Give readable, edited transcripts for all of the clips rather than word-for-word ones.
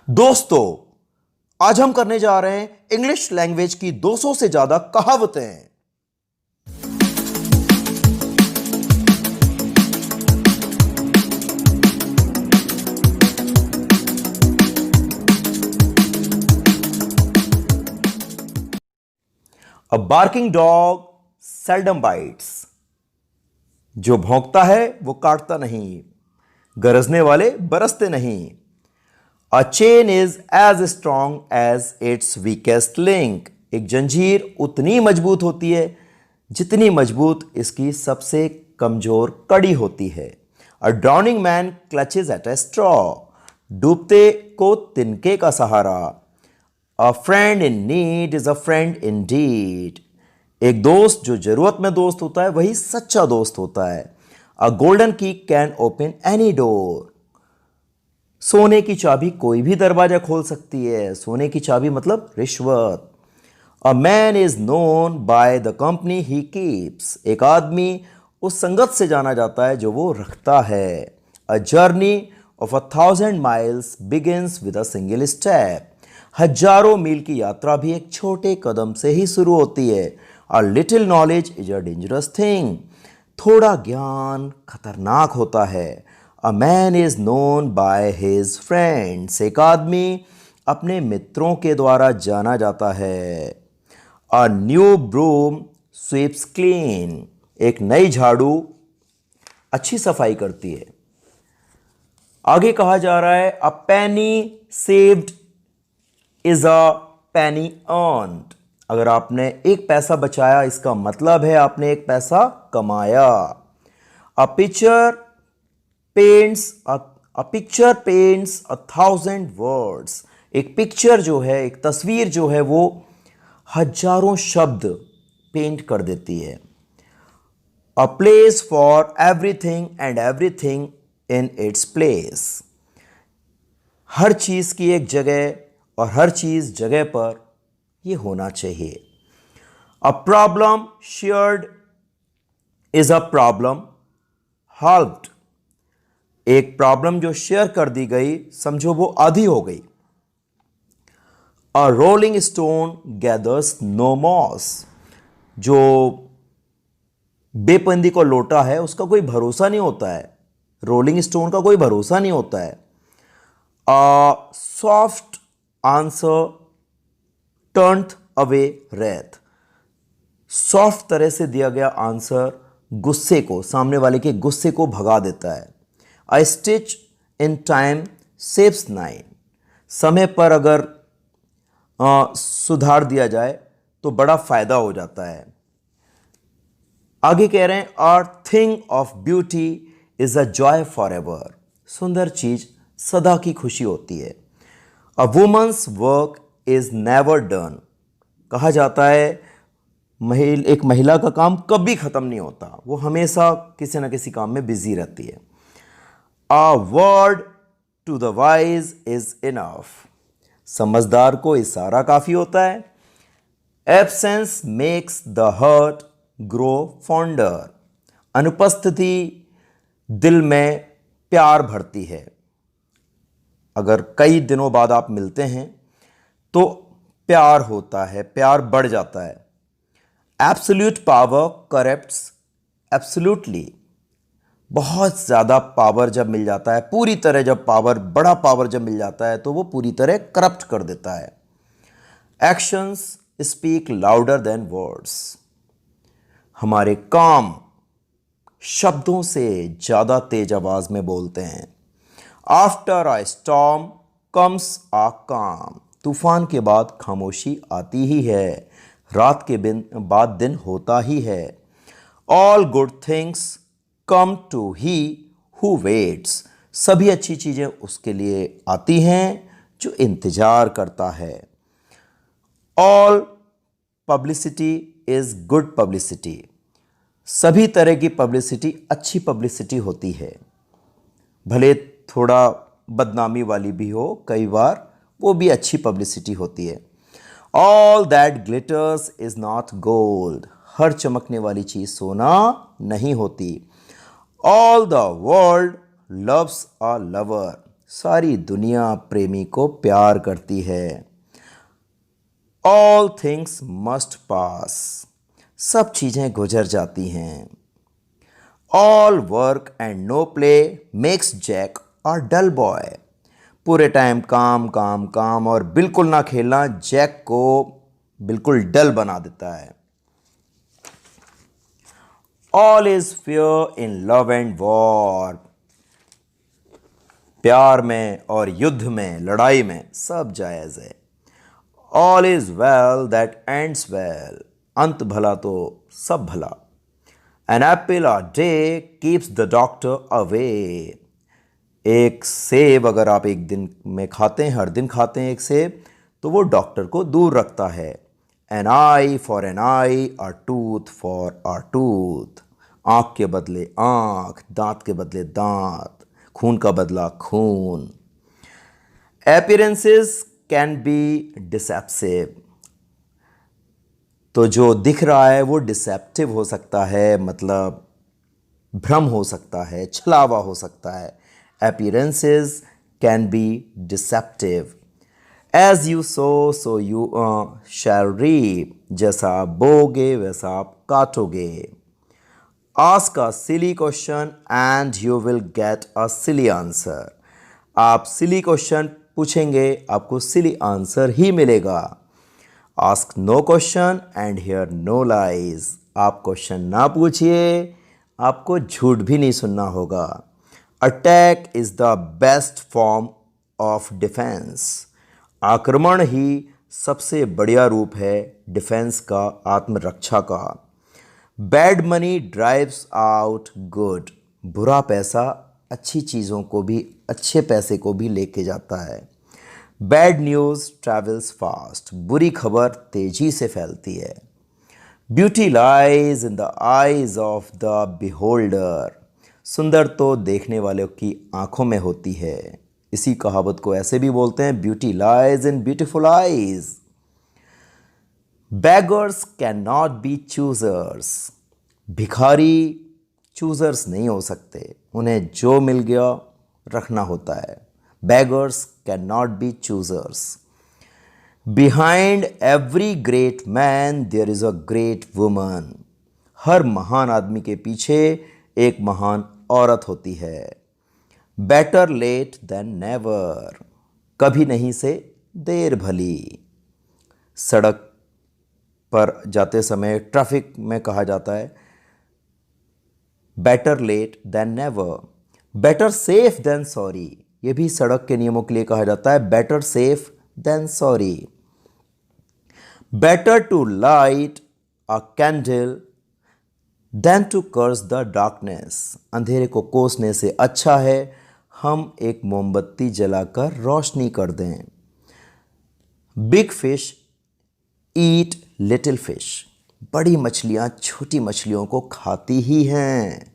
दोस्तों, आज हम करने जा रहे हैं इंग्लिश लैंग्वेज की 200 से ज्यादा कहावतें। A barking dog seldom bites. जो भौंकता है वो काटता नहीं, गरजने वाले बरसते नहीं। A chain is as strong as its weakest link. एक जंजीर उतनी मजबूत होती है जितनी मजबूत इसकी सबसे कमजोर कड़ी होती है। A drowning man clutches at a straw. डूबते को तिनके का सहारा। A friend in need is a friend indeed. एक दोस्त जो जरूरत में दोस्त होता है वही सच्चा दोस्त होता है। A golden key can open any door. सोने की चाबी कोई भी दरवाजा खोल सकती है। सोने की चाबी मतलब रिश्वत। A man is known by the company he keeps. एक आदमी उस संगत से जाना जाता है जो वो रखता है। A journey of 1,000 miles begins with a single step. हजारों मील की यात्रा भी एक छोटे कदम से ही शुरू होती है। A little knowledge is a dangerous thing. थोड़ा ज्ञान खतरनाक होता है। A man is known by his friends. एक आदमी अपने मित्रों के द्वारा जाना जाता है। A new broom sweeps clean. एक नई झाड़ू अच्छी सफाई करती है। आगे कहा जा रहा है A penny saved is a penny earned. अगर आपने एक पैसा बचाया इसका मतलब है आपने एक पैसा कमाया। A picture paints a thousand words. एक पिक्चर जो है, एक तस्वीर जो है वो हजारों शब्द पेंट कर देती है। A place for everything and everything in its place. हर चीज की एक जगह और हर चीज जगह पर ये होना चाहिए। A problem shared is a problem halved. एक प्रॉब्लम जो शेयर कर दी गई समझो वो आधी हो गई। A rolling stone gathers no moss. जो बेपंदी को लोटा है उसका कोई भरोसा नहीं होता है। रोलिंग स्टोन का कोई भरोसा नहीं होता है। A soft answer turned away wrath. Soft तरह से दिया गया आंसर गुस्से को, सामने वाले के गुस्से को भगा देता है। A stitch in time saves nine. समय पर अगर सुधार दिया जाए तो बड़ा फायदा हो जाता है। आगे कह रहे हैं A thing of beauty is a joy forever. सुंदर चीज सदा की खुशी होती है। A woman's work is never done. कहा जाता है एक महिला का काम कभी खत्म नहीं होता, वो हमेशा किसी न किसी काम में बिजी रहती है। A word to the wise is enough. समझदार को इशारा काफी होता है। Absence makes the heart grow fonder. अनुपस्थिति दिल में प्यार भरती है। अगर कई दिनों बाद आप मिलते हैं तो प्यार होता है, प्यार बढ़ जाता है। Absolute power corrupts absolutely. बहुत ज़्यादा पावर जब मिल जाता है, पूरी तरह जब बड़ा पावर जब मिल जाता है तो वो पूरी तरह करप्ट कर देता है। Actions speak louder than words. हमारे काम शब्दों से ज़्यादा तेज आवाज़ में बोलते हैं। After a storm comes a calm. तूफान के बाद खामोशी आती ही है, रात के बाद दिन होता ही है। All good things come to he who waits. सभी अच्छी चीज़ें उसके लिए आती हैं जो इंतजार करता है। All publicity is good publicity. सभी तरह की पब्लिसिटी अच्छी पब्लिसिटी होती है, भले थोड़ा बदनामी वाली भी हो, कई बार वो भी अच्छी पब्लिसिटी होती है। All that glitters is not gold. हर चमकने वाली चीज सोना नहीं होती। All the world loves a lover. सारी दुनिया प्रेमी को प्यार करती है। ऑल थिंग्स मस्ट पास, सब चीज़ें गुजर जाती हैं। All work and no play makes Jack a dull boy, पूरे टाइम काम काम काम और बिल्कुल ना खेलना जैक को बिल्कुल डल बना देता है। All is fair in love and war, प्यार में और युद्ध में, लड़ाई में सब जायज़ है। All is well that ends well, अंत भला तो सब भला। An apple a day keeps the doctor away, एक सेब अगर आप एक दिन में खाते हैं, हर दिन खाते हैं एक सेब, तो वो डॉक्टर को दूर रखता है। An eye for an eye, a tooth for a tooth, आँख के बदले आँख, दांत के बदले दांत, खून का बदला खून। अपीयरेंसेस कैन बी डिसेप्टिव, तो जो दिख रहा है वो डिसेप्टिव हो सकता है, मतलब भ्रम हो सकता है, छलावा हो सकता है। Appearances can be deceptive. As you sow so you shall reap, जैसा आप बोगे वैसा आप काटोगे। Ask a silly question and you will get a silly answer, आप सिली क्वेश्चन पूछेंगे आपको सिली आंसर ही मिलेगा। Ask no question and hear no lies, आप क्वेश्चन ना पूछिए, आपको झूठ भी नहीं सुनना होगा। Attack is the best form of defence, आक्रमण ही सबसे बढ़िया रूप है डिफेंस का, आत्मरक्षा का। Bad money drives out good, बुरा पैसा अच्छी चीज़ों को भी, अच्छे पैसे को भी लेके जाता है। बैड न्यूज़ ट्रैवल्स फास्ट, बुरी खबर तेजी से फैलती है। Beauty lies in the eyes of the beholder, सुंदर तो देखने वालों की आंखों में होती है। इसी कहावत को ऐसे भी बोलते हैं, beauty lies in beautiful eyes. Beggars can not be choosers, भिखारी चूजर्स नहीं हो सकते, उन्हें जो मिल गया रखना होता है। Beggars can not be choosers. Behind every great man there is a great woman, हर महान आदमी के पीछे एक महान औरत होती है। बेटर लेट देन नेवर, कभी नहीं से देर भली। सड़क पर जाते समय ट्रैफिक में कहा जाता है better late than never. Better safe than sorry, ये भी सड़क के नियमों के लिए कहा जाता है, better safe than sorry. Better to light a candle than to curse the darkness, अंधेरे को कोसने से अच्छा है हम एक मोमबत्ती जलाकर रोशनी कर दें। Big fish eat little fish, बड़ी मछलियाँ छोटी मछलियों को खाती ही हैं।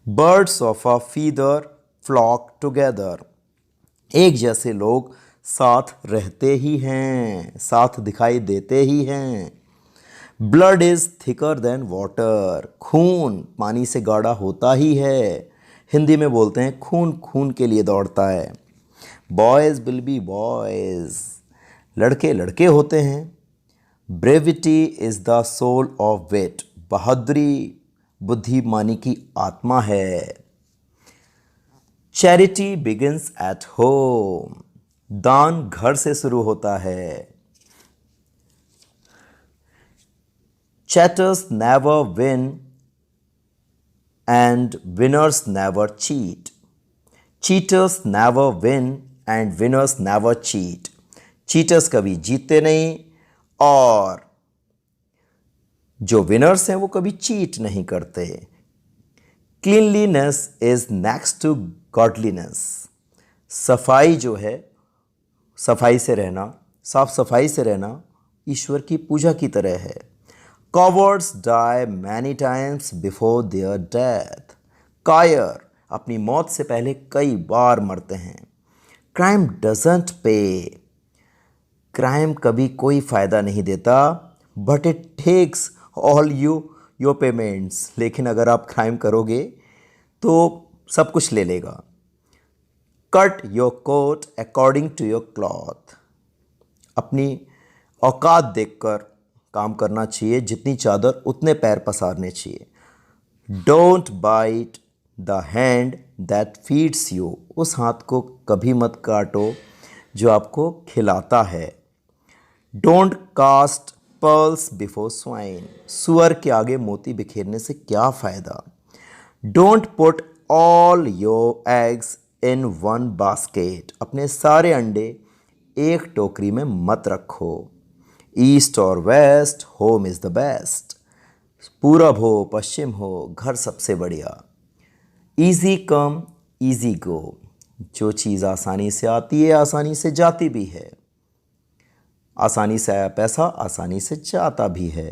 Birds of a feather flock together, एक जैसे लोग साथ रहते ही हैं, साथ दिखाई देते ही हैं। Blood is thicker than water, खून पानी से गाढ़ा होता ही है, हिंदी में बोलते हैं खून खून के लिए दौड़ता है। बॉयज़ विल बी बॉयज़, लड़के लड़के होते हैं। Brevity is the soul of wit, बहादुरी बुद्धिमानी की आत्मा है। चैरिटी बिगिंस एट होम, दान घर से शुरू होता है। Chatters never win and winners never cheat, cheaters never win and winners never cheat, cheaters कभी जीतते नहीं और जो विनर्स हैं वो कभी चीट नहीं करते। Cleanliness is next to godliness, सफाई जो है, सफाई से रहना, साफ सफाई से रहना ईश्वर की पूजा की तरह है। Cowards die many times before their death, कायर अपनी मौत से पहले कई बार मरते हैं। क्राइम डजंट पे, क्राइम कभी कोई फ़ायदा नहीं देता, but it takes all your payments, लेकिन अगर आप क्राइम करोगे तो सब कुछ ले लेगा। Cut your coat according to your cloth. अपनी औकात देखकर काम करना चाहिए, जितनी चादर उतने पैर पसारने चाहिए। Don't bite the hand that feeds you. उस हाथ को कभी मत काटो जो आपको खिलाता है। Don't cast pearls before swine. सुअर के आगे मोती बिखेरने से क्या फ़ायदा। Don't put all your eggs in one basket. अपने सारे अंडे एक टोकरी में मत रखो। ईस्ट और west, home is the best. पूरब हो पश्चिम हो, घर सबसे बढ़िया। Easy come easy go. जो चीज़ आसानी से आती है आसानी से जाती भी है। आसानी से आया पैसा आसानी से जाता भी है।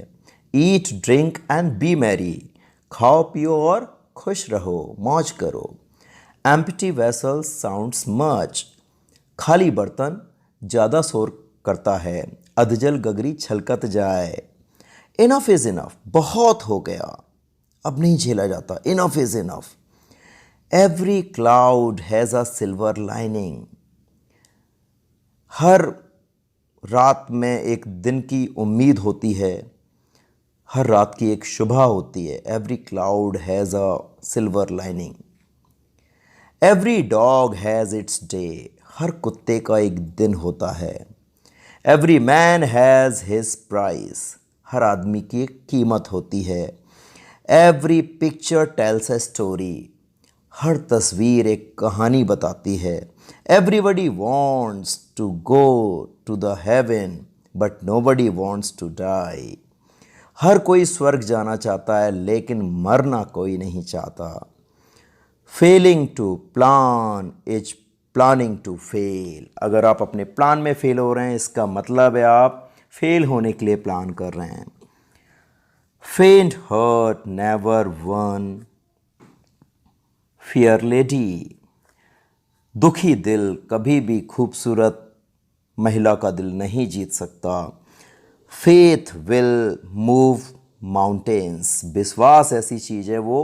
Eat drink and B Mary. खाओ पियो और खुश रहो, मौज करो। Empty vessel sounds much. खाली बर्तन ज़्यादा शोर करता है। अधजल गगरी छलकत जाए। Enough is enough. बहुत हो गया, अब नहीं झेला जाता। Enough is enough. Every cloud has a silver lining. हर रात में एक दिन की उम्मीद होती है, हर रात की एक शुभा होती है। Every cloud has a silver lining. Every dog has its day. हर कुत्ते का एक दिन होता है। Every man has his price. हर आदमी की एक कीमत होती है। Every picture tells a story. हर तस्वीर एक कहानी बताती है। Everybody wants to go to the heaven but nobody wants to die. हर कोई स्वर्ग जाना चाहता है लेकिन मरना कोई नहीं चाहता। Failing to plan is planning to fail. अगर आप अपने प्लान में फेल हो रहे हैं, इसका मतलब है आप फेल होने के लिए प्लान कर रहे हैं। Faint heart never won fair lady. दुखी दिल कभी भी खूबसूरत महिला का दिल नहीं जीत सकता। Faith will move mountains. विश्वास ऐसी चीज़ है वो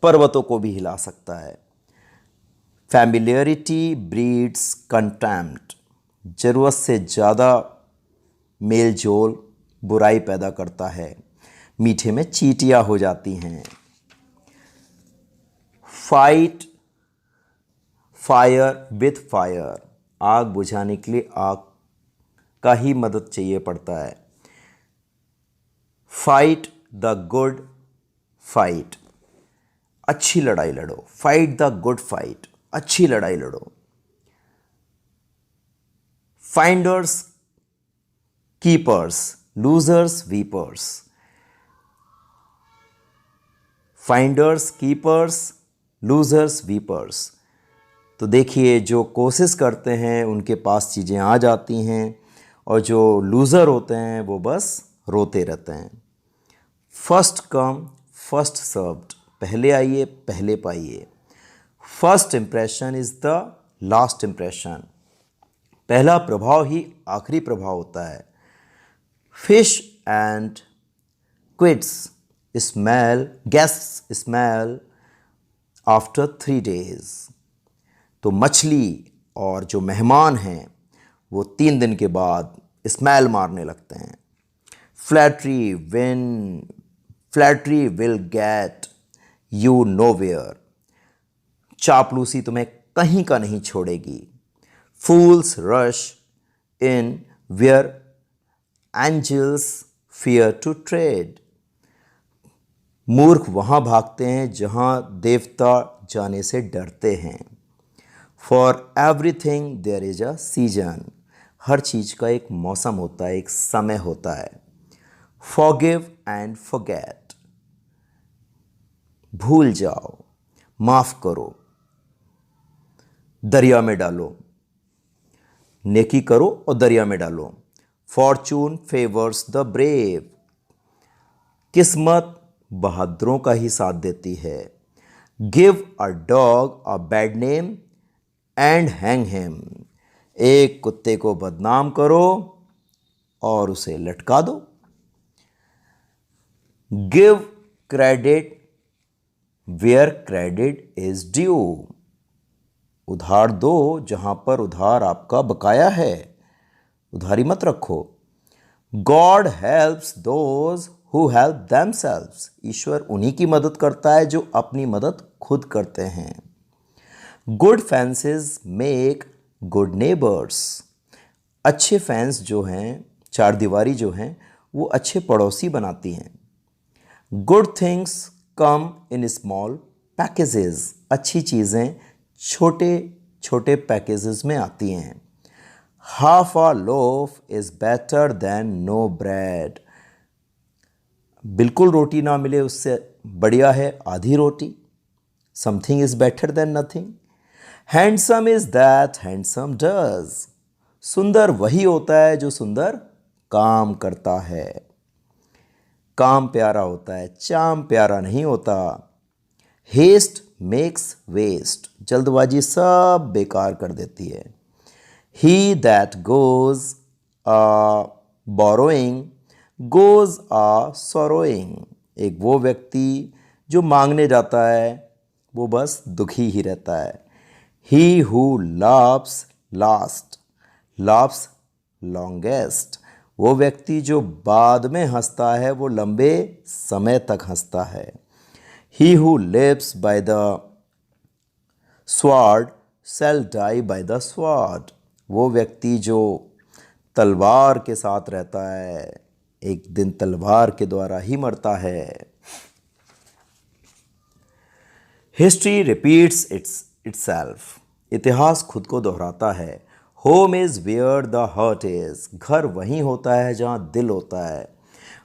पर्वतों को भी हिला सकता है। Familiarity breeds contempt. ज़रूरत से ज़्यादा मेल जोल बुराई पैदा करता है। मीठे में चींटियाँ हो जाती हैं। Fight fire with fire. आग बुझाने के लिए आग का ही मदद चाहिए पड़ता है। Fight the good fight. अच्छी लड़ाई लड़ो। Fight the good fight. अच्छी लड़ाई लड़ो। Finders keepers, losers weepers. Finders keepers, losers weepers. तो देखिए, जो कोशिश करते हैं उनके पास चीज़ें आ जाती हैं और जो लूज़र होते हैं वो बस रोते रहते हैं। First come first served. पहले आइए पहले पाइए। First impression is the last impression. पहला प्रभाव ही आखिरी प्रभाव होता है। Fish and quids smell guests smell after 3 days। तो मछली और जो मेहमान हैं वो 3 दिन के बाद स्मेल मारने लगते हैं। Flattery will get you nowhere. चापलूसी तुम्हें कहीं का नहीं छोड़ेगी। Fools rush in where angels fear to tread. मूर्ख वहाँ भागते हैं जहाँ देवता जाने से डरते हैं। For everything there is a season. हर चीज़ का एक मौसम होता है, एक समय होता है। Forgive and forget. भूल जाओ, माफ़ करो, दरिया में डालो। नेकी करो और दरिया में डालो। Fortune favours the brave. किस्मत बहादुरों का ही साथ देती है। Give a dog a bad name and hang him. एक कुत्ते को बदनाम करो और उसे लटका दो। Give credit where credit is due. उधार दो जहां पर उधार आपका बकाया है, उधारी मत रखो। God helps those who help themselves, ईश्वर उन्हीं की मदद करता है जो अपनी मदद खुद करते हैं। Good fences make good neighbours, अच्छे फेंस जो हैं, चार दीवारी जो हैं, वो अच्छे पड़ोसी बनाती हैं। Good things come in small packages, अच्छी चीज़ें छोटे छोटे पैकेजेस में आती हैं। Half a loaf is better than no bread, बिल्कुल रोटी ना मिले उससे बढ़िया है आधी रोटी। Something is better than nothing. Handsome is that handsome does, सुंदर वही होता है जो सुंदर काम करता है। काम प्यारा होता है, चाम प्यारा नहीं होता। हेस्ट मेक्स वेस्ट, जल्दबाजी सब बेकार कर देती है। ही दैट गोज बोरोइंग गोज सॉरोइंग, एक वो व्यक्ति जो मांगने जाता है वो बस दुखी ही रहता है। He who laughs last laughs longest, वो व्यक्ति जो बाद में हंसता है वो लंबे समय तक हंसता है। He who lives by the sword shall die by the sword, वो व्यक्ति जो तलवार के साथ रहता है एक दिन तलवार के द्वारा ही मरता है। हिस्ट्री रिपीट्स इट्सेल्फ, इतिहास खुद को दोहराता है। Home is where the heart is, घर वहीं होता है जहाँ दिल होता है।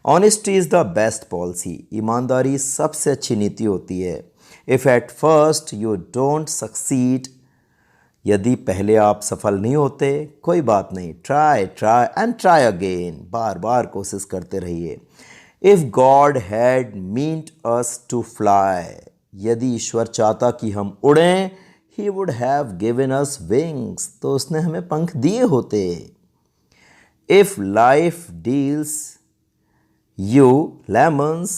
Honesty is the best policy, ईमानदारी सबसे अच्छी नीति होती है। If at first you don't succeed, यदि पहले आप सफल नहीं होते कोई बात नहीं, try try and try again, बार बार कोशिश करते रहिए। If God had meant us to fly, यदि ईश्वर चाहता कि हम उड़ें, he would have given us wings, तो उसने हमें पंख दिए होते। If life deals you lemons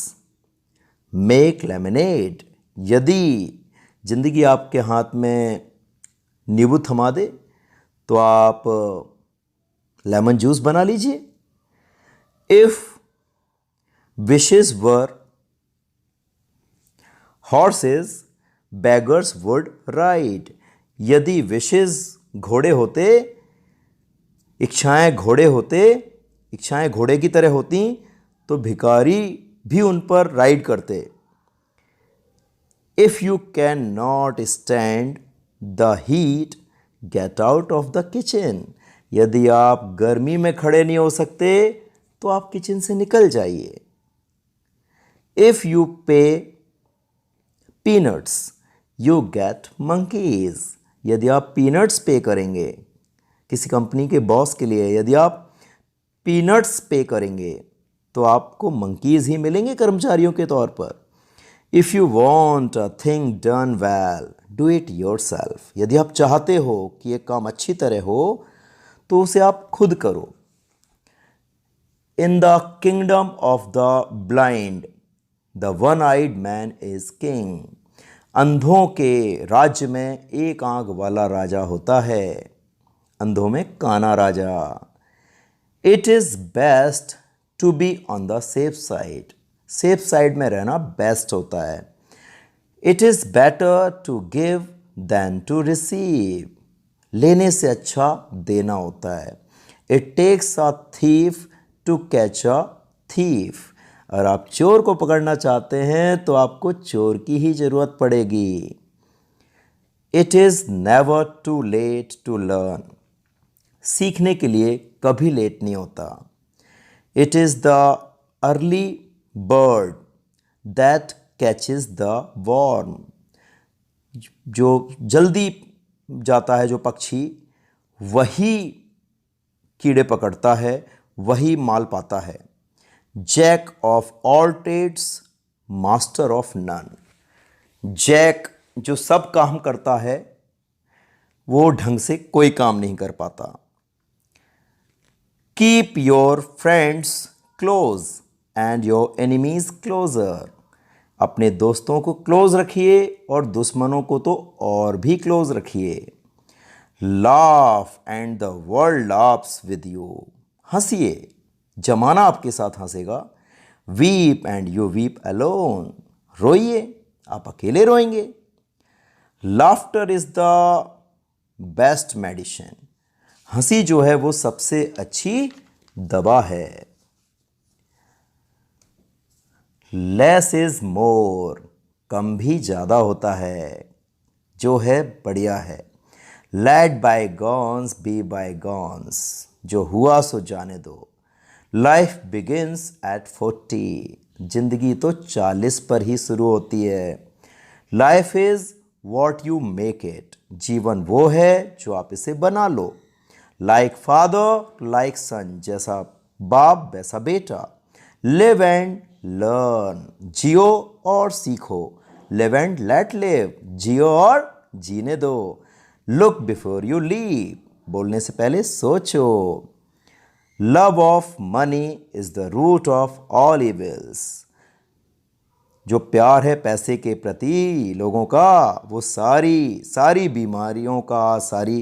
make lemonade, यदि जिंदगी आपके हाथ में नींबू थमा दे तो आप लेमन जूस बना लीजिए। If wishes were horses beggars would ride, यदि विशेस घोड़े होते, इच्छाएं घोड़े होते, इच्छाएं घोड़े की तरह होती तो भिखारी भी उन पर राइड करते। If you can not stand the heat get out of the kitchen, यदि आप गर्मी में खड़े नहीं हो सकते तो आप किचन से निकल जाइए। इफ यू पे पीनट्स यू गेट मंकीज, यदि आप पीनट्स पे करेंगे किसी कंपनी के बॉस के लिए, यदि आप पीनट्स पे करेंगे तो आपको मंकीज ही मिलेंगे कर्मचारियों के तौर पर। If you want a thing done well do it your self, यदि आप चाहते हो कि एक काम अच्छी तरह हो तो उसे आप खुद करो। In the kingdom of the blind the one eyed man is king, अंधों के राज्य में एक आंख वाला राजा होता है, अंधों में काना राजा। It is best to be on the safe side, safe side में रहना बेस्ट होता है। It is better to give than to receive, लेने से अच्छा देना होता है। It takes a thief to catch a thief, अगर आप चोर को पकड़ना चाहते हैं तो आपको चोर की ही ज़रूरत पड़ेगी। It is never too late to learn, सीखने के लिए कभी लेट नहीं होता। It is the early bird that catches the worm, जो जल्दी जाता है जो पक्षी वही कीड़े पकड़ता है, वही माल पाता है। Jack of all trades master of none, Jack जो सब काम करता है वो ढंग से कोई काम नहीं कर पाता। Keep your friends close and your enemies closer, अपने दोस्तों को क्लोज रखिए और दुश्मनों को तो और भी क्लोज रखिए। Laugh and the world laughs with you. हंसिए, जमाना आपके साथ हंसेगा। Weep and you weep alone. रोइए, आप अकेले रोएंगे। Laughter is the best medicine. हंसी जो है वो सबसे अच्छी दवा है। Less is more. कम भी ज़्यादा होता है, जो है बढ़िया है। Let bygones be bygones. जो हुआ सो जाने दो। Life begins at 40। जिंदगी तो 40 पर ही शुरू होती है। Life is what you make it. जीवन वो है जो आप इसे बना लो। Like father like son. जैसा बाप वैसा बेटा। Live and learn. जियो और सीखो। Live and let live. जियो और जीने दो। Look before you leave. बोलने से पहले सोचो। Love of money is the root of all evils. जो प्यार है पैसे के प्रति लोगों का, वो सारी बीमारियों का, सारी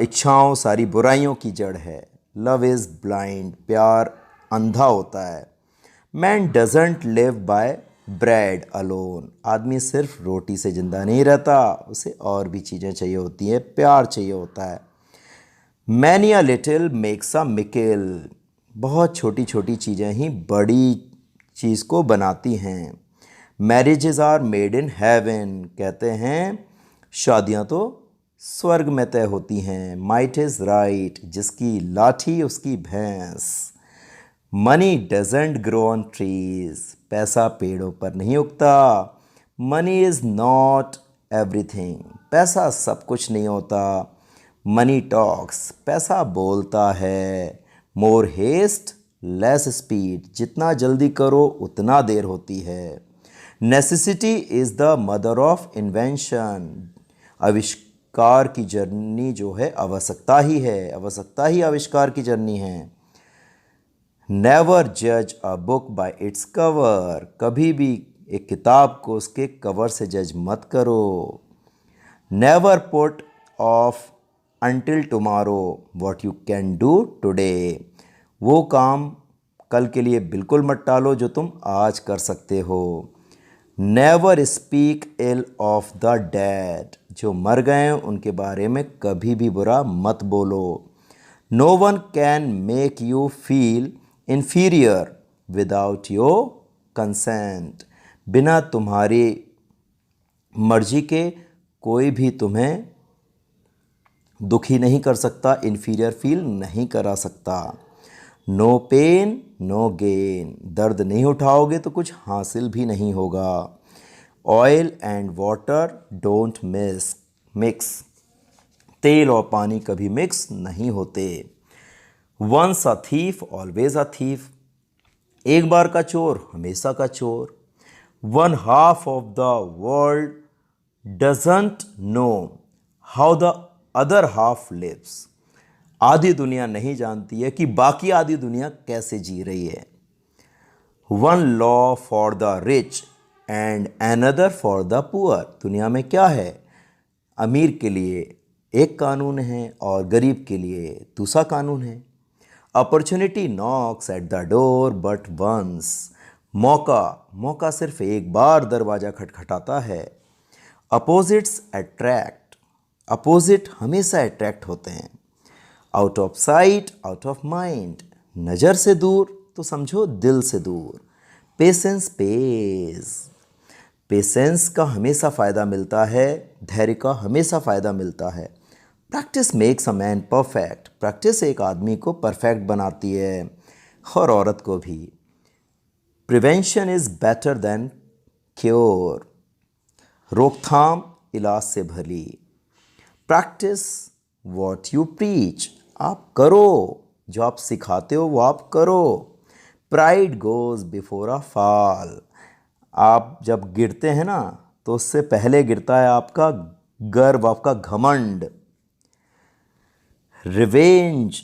इच्छाओं, सारी बुराइयों की जड़ है। Love is blind. प्यार अंधा होता है। Man doesn't live by bread alone. आदमी सिर्फ रोटी से ज़िंदा नहीं रहता, उसे और भी चीज़ें चाहिए होती हैं। प्यार चाहिए होता है। Many a little makes a मिकिल। बहुत छोटी छोटी चीज़ें ही बड़ी चीज़ को बनाती हैं। Marriages are made in heaven. कहते हैं शादियाँ तो स्वर्ग में तय होती हैं। Might is right. जिसकी लाठी उसकी भैंस। Money doesn't grow on trees. पैसा पेड़ों पर नहीं उगता। Money is not everything. पैसा सब कुछ नहीं होता। Money talks. पैसा बोलता है। More haste less speed. जितना जल्दी करो उतना देर होती है। Necessity is the mother of invention. आविष्कार की जर्नी जो है आवश्यकता ही है। आवश्यकता ही आविष्कार की जर्नी है। नेवर जज a book by its cover. कभी भी एक किताब को उसके कवर से जज मत करो। Never put off until tomorrow what you can do today। वो काम कल के लिए बिल्कुल मत टालो जो तुम आज कर सकते हो। Never speak ill of the dead. जो मर गए हैं उनके बारे में कभी भी बुरा मत बोलो। No one can make you feel inferior without your consent. बिना तुम्हारी मर्जी के कोई भी तुम्हें दुखी नहीं कर सकता, इन्फीरियर फील नहीं करा सकता। No pain no gain. दर्द नहीं उठाओगे तो कुछ हासिल भी नहीं होगा। Oil and water don't mix. तेल और पानी कभी मिक्स नहीं होते। Once a thief always a thief. एक बार का चोर हमेशा का चोर। One half of the world doesn't know how the other half lives. आधी दुनिया नहीं जानती है कि बाकी आधी दुनिया कैसे जी रही है। One law for the rich and another for the poor. दुनिया में क्या है? अमीर के लिए एक कानून है और गरीब के लिए दूसरा कानून है। Opportunity knocks at the door but once. मौका सिर्फ एक बार दरवाज़ा खटखटाता है। Opposites attract. अपोजिट हमेशा अट्रैक्ट होते हैं। Out of sight out of mind. नज़र से दूर तो समझो दिल से दूर। Patience page. पेशेंस का हमेशा फ़ायदा मिलता है। धैर्य का हमेशा फ़ायदा मिलता है। Practice makes a man perfect. Practice एक आदमी को परफेक्ट बनाती है और औरत को भी। Prevention is better than cure. रोकथाम इलाज से भली। Practice what you preach. आप करो, जो आप सिखाते हो वो आप करो। Pride goes before a fall. आप जब गिरते हैं ना तो उससे पहले गिरता है आपका गर्व, आपका घमंड। Revenge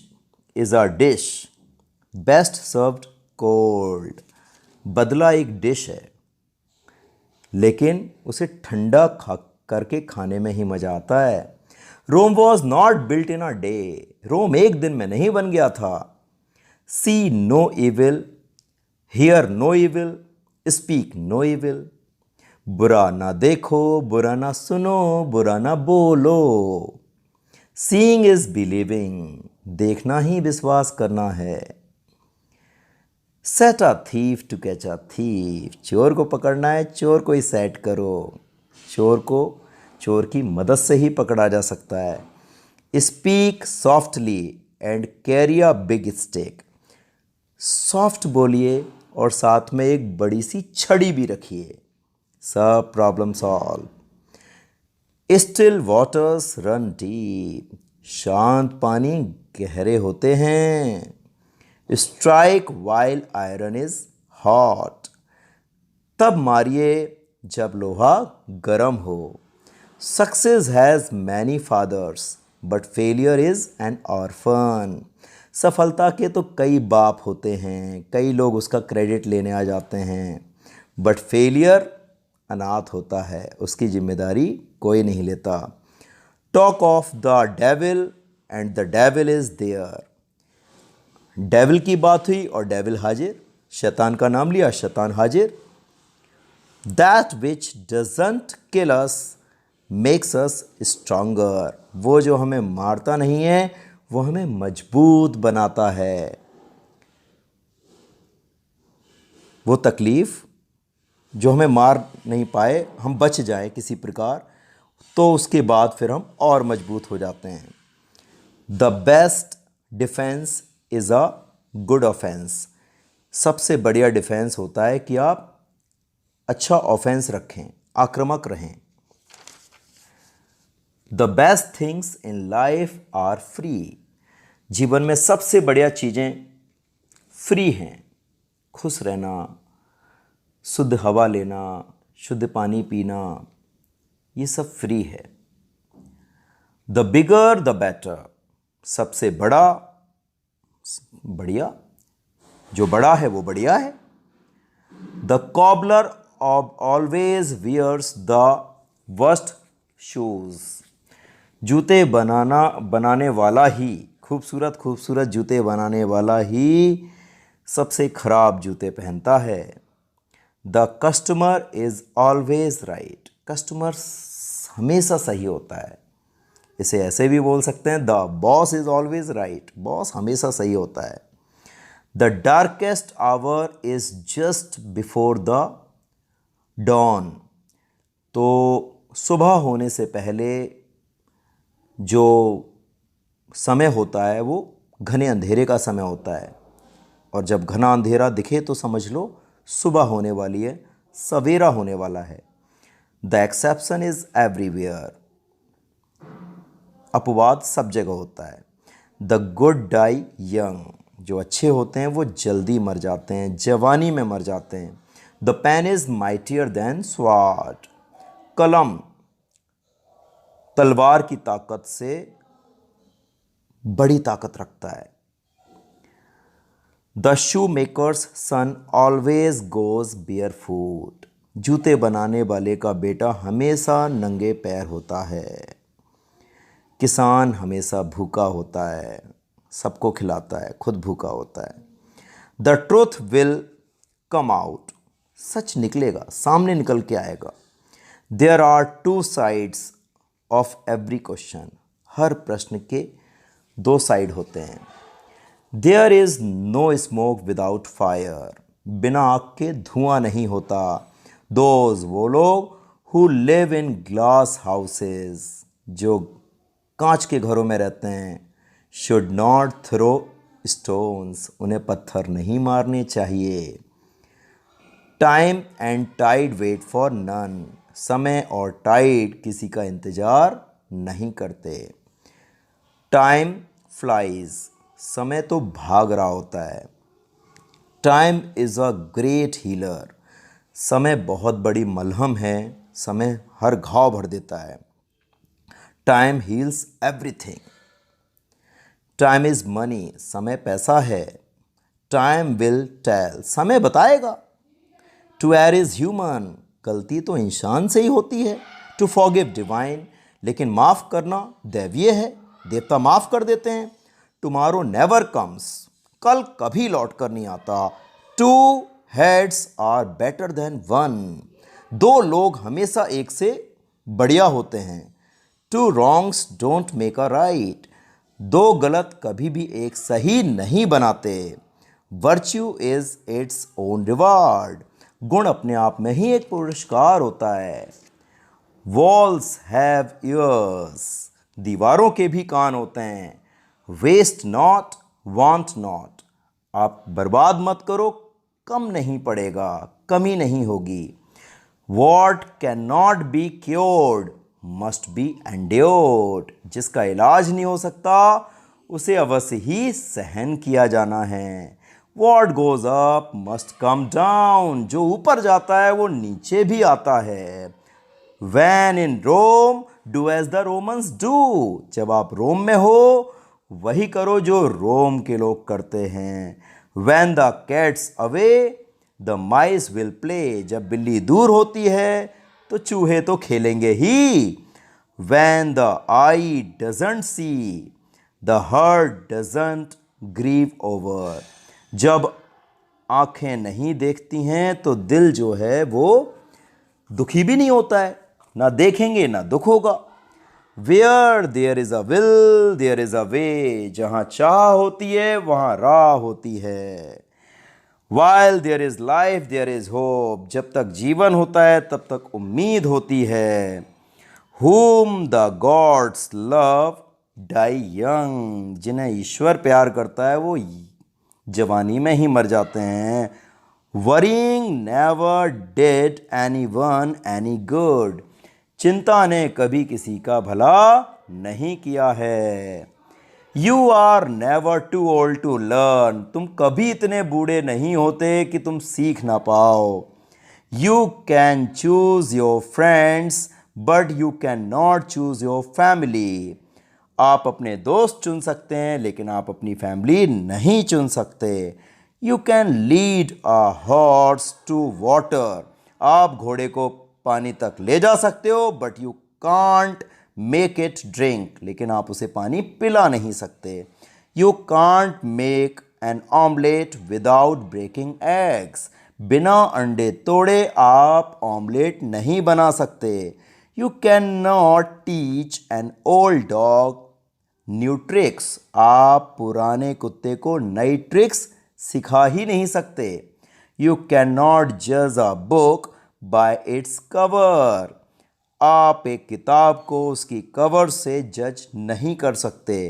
is a dish best served cold. बदला एक डिश है लेकिन उसे ठंडा खा करके खाने में ही मज़ा आता है। Rome was not built in a day, Rome एक दिन में नहीं बन गया था। See no evil, hear no evil, speak no evil. बुरा ना देखो, बुरा ना सुनो, बुरा ना बोलो। सीइंग इज बिलीविंग, देखना ही विश्वास करना है। Set a thief to catch a thief, चोर को पकड़ना है चोर को ही सेट करो। चोर को चोर की मदद से ही पकड़ा जा सकता है। Speak softly and carry a big stick, soft बोलिए और साथ में एक बड़ी सी छड़ी भी रखिए। सब problem solve. Still waters run deep, शांत पानी गहरे होते हैं। Strike while iron is hot, तब मारिए जब लोहा गर्म हो। Success has many fathers but failure is an orphan, सफलता के तो कई बाप होते हैं, कई लोग उसका क्रेडिट लेने आ जाते हैं, बट फेलियर अनाथ होता है, उसकी जिम्मेदारी कोई नहीं लेता। Talk of the devil and the devil is there, devil की बात हुई और डेविल हाजिर, शैतान का नाम लिया, शैतान हाजिर। That which doesn't kill us makes us stronger, वो जो हमें मारता नहीं है वो हमें मजबूत बनाता है। वो तकलीफ़ जो हमें मार नहीं पाए, हम बच जाएं किसी प्रकार, तो उसके बाद फिर हम और मजबूत हो जाते हैं। The best defence is a good offence, सबसे बढ़िया डिफेंस होता है कि आप अच्छा ऑफेंस रखें, आक्रामक रहें। The best things in life are free, जीवन में सबसे बढ़िया चीज़ें फ्री हैं। खुश रहना, शुद्ध हवा लेना, शुद्ध पानी पीना, ये सब फ्री है। द बिगर द बेटर, सबसे बड़ा बढ़िया, जो बड़ा है वो बढ़िया है। The cobbler of always wears the worst shoes, जूते बनाने वाला ही, खूबसूरत खूबसूरत जूते बनाने वाला ही सबसे खराब जूते पहनता है। The customer is always right, customer हमेशा सही होता है। इसे ऐसे भी बोल सकते हैं, the boss is always right, boss हमेशा सही होता है। The darkest hour is just before the dawn, तो सुबह होने से पहले जो समय होता है वो घने अंधेरे का समय होता है, और जब घना अंधेरा दिखे तो समझ लो सुबह होने वाली है, सवेरा होने वाला है। द एक्सेप्शन इज़ एवरीवेयर, अपवाद सब जगह होता है। द गुड डाई यंग, जो अच्छे होते हैं वो जल्दी मर जाते हैं, जवानी में मर जाते हैं। The pen is mightier than sword, कलम तलवार की ताकत से बड़ी ताकत रखता है। The shoe maker's son always goes barefoot, जूते बनाने वाले का बेटा हमेशा नंगे पैर होता है। किसान हमेशा भूखा होता है, सबको खिलाता है, खुद भूखा होता है। The truth will come out, सच निकलेगा, सामने निकल के आएगा। There are two sides of every question, हर प्रश्न के दो साइड होते हैं। There is no smoke without fire, बिना आग के धुआं नहीं होता। दोज, वो लोग who live in glass houses, जो कांच के घरों में रहते हैं, शुड नॉट थ्रो स्टोन्स, उन्हें पत्थर नहीं मारने चाहिए। Time and tide wait for none, समय और टाइड किसी का इंतजार नहीं करते। टाइम फ्लाइज, समय तो भाग रहा होता है। Time is a great healer, समय बहुत बड़ी मलहम है, समय हर घाव भर देता है। Time heals everything. Time is money, समय पैसा है। टाइम विल टेल, समय बताएगा। टू एयर इज़ ह्यूमन, गलती तो इंसान से ही होती है। टू फॉरगिव डिवाइन, लेकिन माफ़ करना दैवीय है, देवता माफ़ कर देते हैं। टुमारो नेवर कम्स, कल कभी लौट कर नहीं आता। Two heads are better than one, दो लोग हमेशा एक से बढ़िया होते हैं। Two wrongs don't make a right, दो गलत कभी भी एक सही नहीं बनाते। Virtue is its own reward, गुण अपने आप में ही एक पुरस्कार होता है। वॉल्स हैव ईयर्स, दीवारों के भी कान होते हैं। वेस्ट नॉट वांट नॉट, आप बर्बाद मत करो, कम नहीं पड़ेगा, कमी नहीं होगी। What can not be cured must be endured, जिसका इलाज नहीं हो सकता उसे अवश्य ही सहन किया जाना है। What goes up must come down, जो ऊपर जाता है वो नीचे भी आता है। When in Rome do as the Romans do, जब आप रोम में हो वही करो जो रोम के लोग करते हैं। When the cat's away the mice will play, जब बिल्ली दूर होती है तो चूहे तो खेलेंगे ही। When the eye doesn't see the heart doesn't grieve over, जब आंखें नहीं देखती हैं तो दिल जो है वो दुखी भी नहीं होता है, ना देखेंगे ना दुख होगा। Where there is a will there is a way, जहां चाह होती है वहां राह होती है। While there is life there is hope, जब तक जीवन होता है तब तक उम्मीद होती है। whom the gods love die young, जिन्हें ईश्वर प्यार करता है वो जवानी में ही मर जाते हैं। Worrying never did any one any good, चिंता ने कभी किसी का भला नहीं किया है। You are never too old to learn, तुम कभी इतने बूढ़े नहीं होते कि तुम सीख ना पाओ। You can choose your friends but you can not choose your family, आप अपने दोस्त चुन सकते हैं लेकिन आप अपनी फैमिली नहीं चुन सकते। You can lead a horse to water, आप घोड़े को पानी तक ले जा सकते हो but you can't make it drink, लेकिन आप उसे पानी पिला नहीं सकते। You can't make an omelette without breaking eggs, बिना अंडे तोड़े आप ऑमलेट नहीं बना सकते। You can not teach an old dog new tricks, आप पुराने कुत्ते को नई ट्रिक्स सिखा ही नहीं सकते। यू कैन नॉट जज a book by its cover, आप एक किताब को उसकी कवर से जज नहीं कर सकते।